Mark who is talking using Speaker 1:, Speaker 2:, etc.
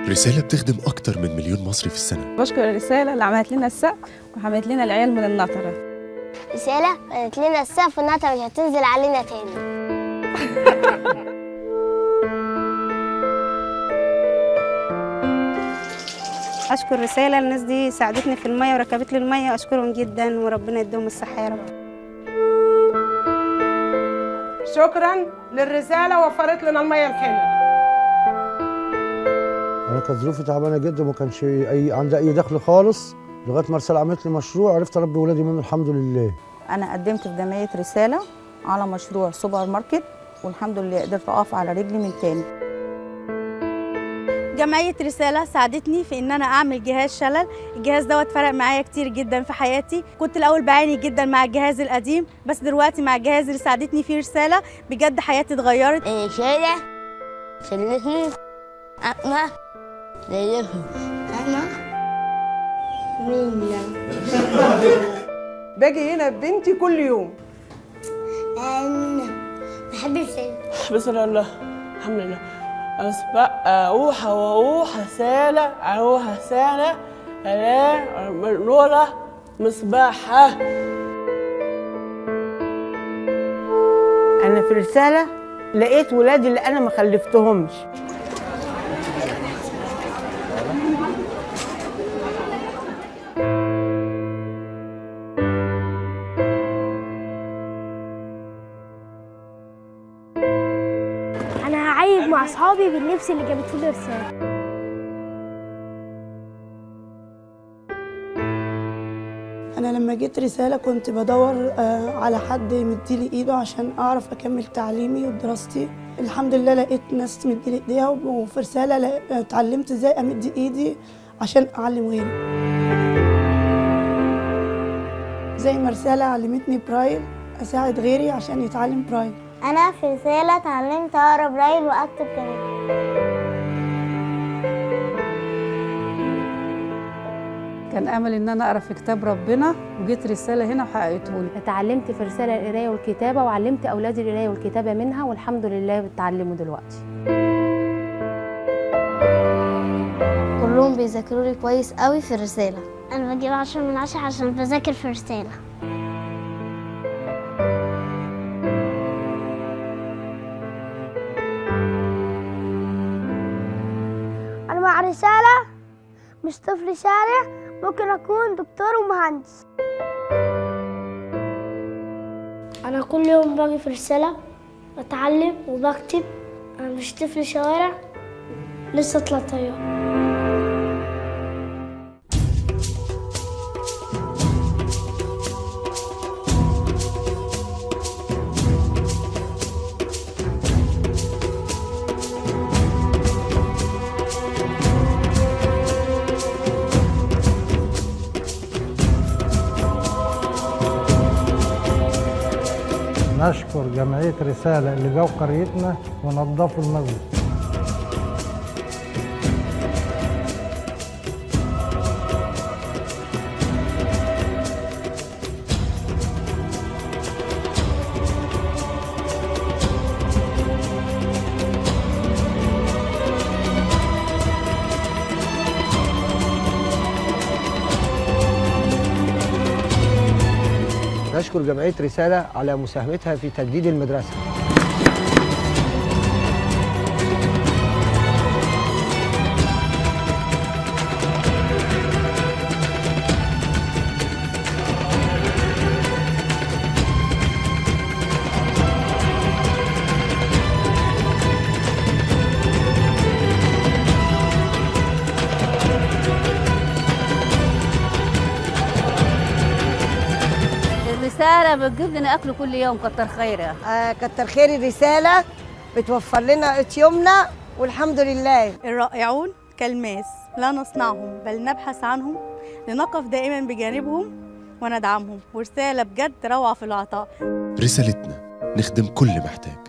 Speaker 1: رسالة بتخدم أكتر من 1,000,000 مصري في السنة.
Speaker 2: بشكر الرسالة اللي عملت لنا السقف وحملت لنا العيال من النطرة.
Speaker 3: رسالة قالت لنا السقف والنطرة مش هتنزل علينا تاني.
Speaker 4: أشكر رسالة، الناس دي ساعدتني في المية وركبت لي المية، أشكرهم جدا وربنا يديهم الصحة يا رب.
Speaker 5: شكرا للرسالة، وفرت لنا المية الحلوة.
Speaker 6: انا كانت ظروفي تعبانه جدا وما كانش عندي اي دخل خالص، لغايه ما رسالة عملت لي مشروع عرفت اربي ولادي منه الحمد لله.
Speaker 2: أنا قدمت في جمعية رسالة على مشروع سوبر ماركت، والحمد لله قدرت أقف على رجلي من تاني.
Speaker 7: جمعية رسالة ساعدتني في إن أنا أعمل جهاز شلل. الجهاز دوت فرق معايا كتير جدا في حياتي. كنت الأول بعاني جدا مع الجهاز القديم، بس دلوقتي مع الجهاز اللي ساعدتني فيه رسالة بجد حياتي اتغيرت.
Speaker 3: رسالة شلتني أنا زيهم. أنا مين؟
Speaker 5: باجي هنا ببنتي كل يوم.
Speaker 3: أنا بحب رسالة.
Speaker 8: بسم الله الحمد لله. أسبق أروح رسالة أروح رسالة ألاقي نورة مصباحة.
Speaker 9: أنا في رسالة لقيت ولادي اللي أنا ما خلفتهمش.
Speaker 3: أنا هعيد مع أصحابي باللبس اللي جابته لي رسالة.
Speaker 10: أنا لما جيت رسالة كنت بدور على حد يمديلي إيده عشان أعرف أكمل تعليمي ودراستي. الحمد لله لقيت ناس تمديلي إيديها، وفي رسالة اتعلمت إزاي أمد إيدي عشان أعلم غيري. زي ما رسالة علمتني برايل أساعد غيري عشان يتعلم برايل.
Speaker 3: أنا في رسالة اتعلمت أقرا برايل وأكتب كمان.
Speaker 11: كان أمل إن أنا أقرأ في كتاب ربنا، وجيت رسالة هنا وحققته لي.
Speaker 12: اتعلمت في رسالة القراية والكتابة، وعلمت أولادي القراية والكتابة منها، والحمد لله بتعلموا دلوقتي.
Speaker 3: كلهم بيذاكروا لي كويس قوي في الرسالة. أنا بجيب 10 من 10 عشان بذاكر في الرسالة. أنا مع رسالة مش طفل شارع، ممكن أكون دكتور ومهندس. أنا كل يوم باجي في رسالة بتعلم وبكتب. أنا مش طفل شوارع، لسه طلعت.
Speaker 6: نشكر جمعية رسالة اللي جاوا قريتنا ونظفوا المسجد.
Speaker 13: نشكر جمعية رسالة على مساهمتها في تجديد المدرسة.
Speaker 14: الرسالة بتجيب لنا أكل كل يوم، كتر خيرها.
Speaker 9: كتر خير الرسالة، بتوفر لنا يومنا والحمد لله.
Speaker 7: الرائعون كالماس لا نصنعهم بل نبحث عنهم، لنقف دائما بجانبهم وندعمهم. ورسالة بجد روعة في العطاء.
Speaker 1: رسالتنا نخدم كل محتاج.